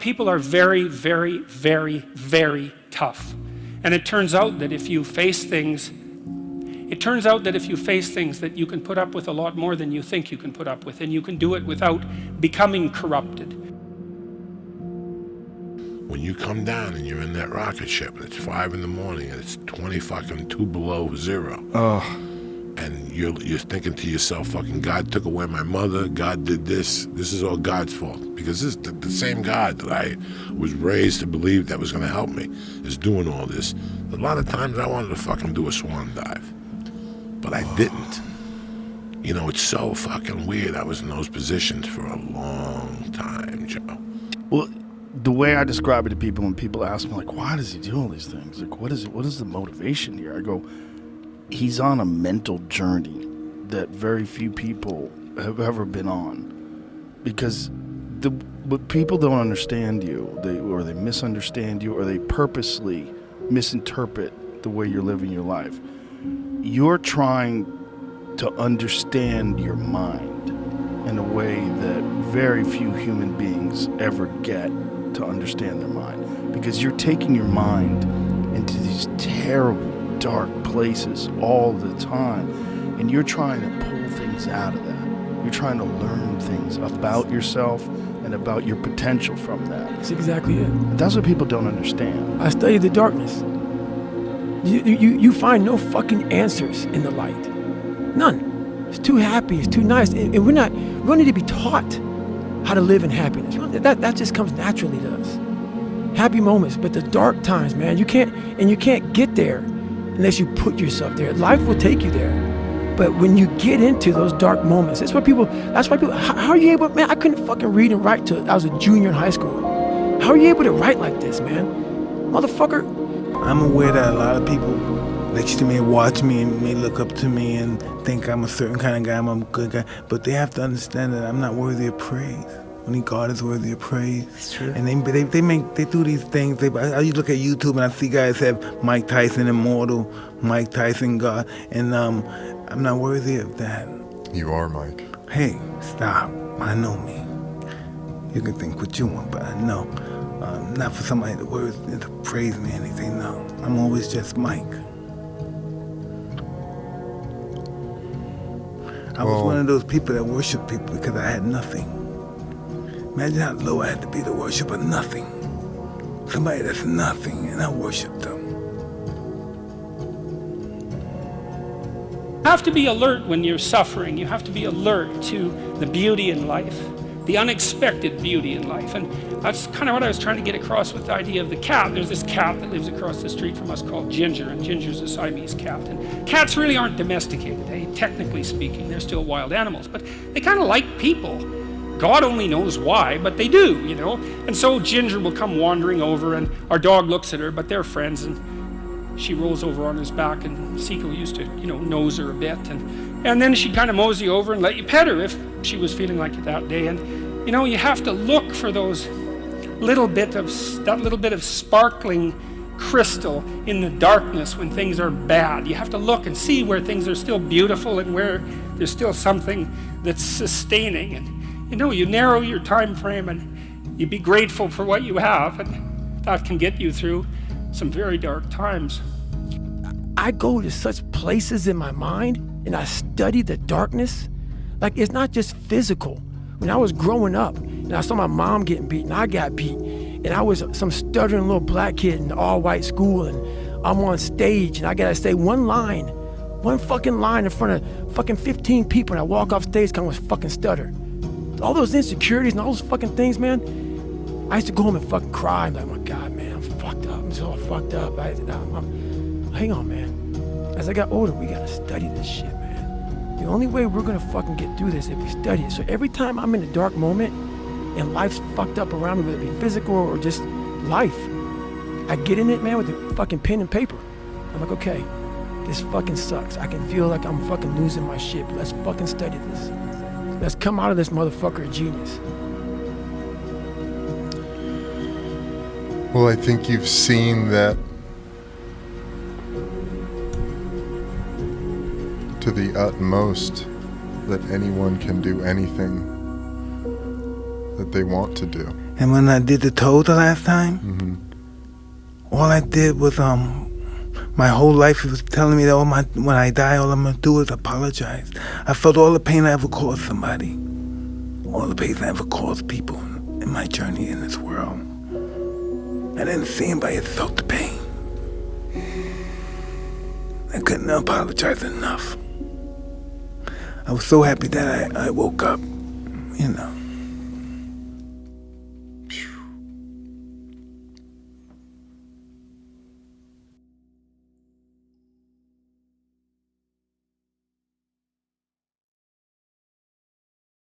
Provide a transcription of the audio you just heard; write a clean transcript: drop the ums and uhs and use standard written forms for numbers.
People are very, very, very, very tough. And it turns out that if you face things, that you can put up with a lot more than you think you can put up with, and you can do it without becoming corrupted. When you come down and you're in that rocket ship and it's 5 in the morning and it's 22 below zero. And you're thinking to yourself, fucking God took away my mother, God did this is all God's fault. Because this is the same God that I was raised to believe that was gonna help me is doing all this. A lot of times I wanted to fucking do a swan dive, but I didn't. You know, it's so fucking weird. I was in those positions for a long time, Joe. Well, the way I describe it to people when people ask me, like, why does he do all these things? Like, what is the motivation here? I go, he's on a mental journey that very few people have ever been on, because what people don't understand you, or they misunderstand you, or they purposely misinterpret the way you're living your life. You're trying to understand your mind in a way that very few human beings ever get to understand their mind, because you're taking your mind into these terrible, dark places all the time, and you're trying to pull things out of that. You're trying to learn things about yourself and about your potential from that. That's exactly it. That's what people don't understand. I study the darkness. You find no fucking answers in the light. None. It's too happy, it's too nice, and we don't need to be taught how to live in happiness. That just comes naturally to us. Happy moments, but the dark times, man, you can't get there unless you put yourself there. Life will take you there. But when you get into those dark moments, that's why people, how are you able, man, I couldn't fucking read and write till I was a junior in high school. How are you able to write like this, man? Motherfucker. I'm aware that a lot of people that may watch me and may look up to me and think I'm a certain kind of guy, I'm a good guy, but they have to understand that I'm not worthy of praise. Only God is worthy of praise. It's true. And they do these things. I look at YouTube and I see guys have Mike Tyson Immortal, Mike Tyson God, and I'm not worthy of that. You are, Mike. Hey, stop. I know me. You can think what you want, but I know. Not for somebody to praise me or anything, no. I'm always just Mike. I was one of those people that worship people because I had nothing. Imagine how low I had to be to worship a nothing. Somebody that's nothing, and I worship them. You have to be alert when you're suffering. You have to be alert to the beauty in life, the unexpected beauty in life. And that's kind of what I was trying to get across with the idea of the cat. There's this cat that lives across the street from us called Ginger, and Ginger's a Siamese cat. And cats really aren't domesticated, technically speaking. They're still wild animals, but they kind of like people. God only knows why, but they do, you know. And so Ginger will come wandering over, and our dog looks at her, but they're friends, and she rolls over on his back, and Seiko used to, nose her a bit, and then she'd kind of mosey over and let you pet her if she was feeling like it that day. And you have to look for those little bit of sparkling crystal in the darkness when things are bad. You have to look and see where things are still beautiful and where there's still something that's sustaining. And you narrow your time frame and you be grateful for what you have, and that can get you through some very dark times. I go to such places in my mind and I study the darkness. Like, it's not just physical. When I was growing up and I saw my mom getting beaten, I got beat, and I was some stuttering little black kid in an all-white school, and I'm on stage and I gotta say one fucking line in front of fucking 15 people, and I walk off stage kind of fucking stutter. All those insecurities and all those fucking things, man, I used to go home and fucking cry. I'm like, oh my God, man, I'm fucked up. I'm so fucked up. Hang on, man. As I got older, we gotta study this shit, man. The only way we're gonna fucking get through this is if we study it. So every time I'm in a dark moment and life's fucked up around me, whether it be physical or just life, I get in it, man, with a fucking pen and paper. I'm like, okay, this fucking sucks. I can feel like I'm fucking losing my shit, but let's fucking study this. Let's come out of this motherfucker a genius. Well, I think you've seen that to the utmost, that anyone can do anything that they want to do. And when I did the toe the last time, all I did was my whole life was telling me that when I die, all I'm gonna do is apologize. I felt all the pain I ever caused somebody, all the pain I ever caused people in my journey in this world. I didn't see anybody that felt the pain. I couldn't apologize enough. I was so happy that I woke up, you know.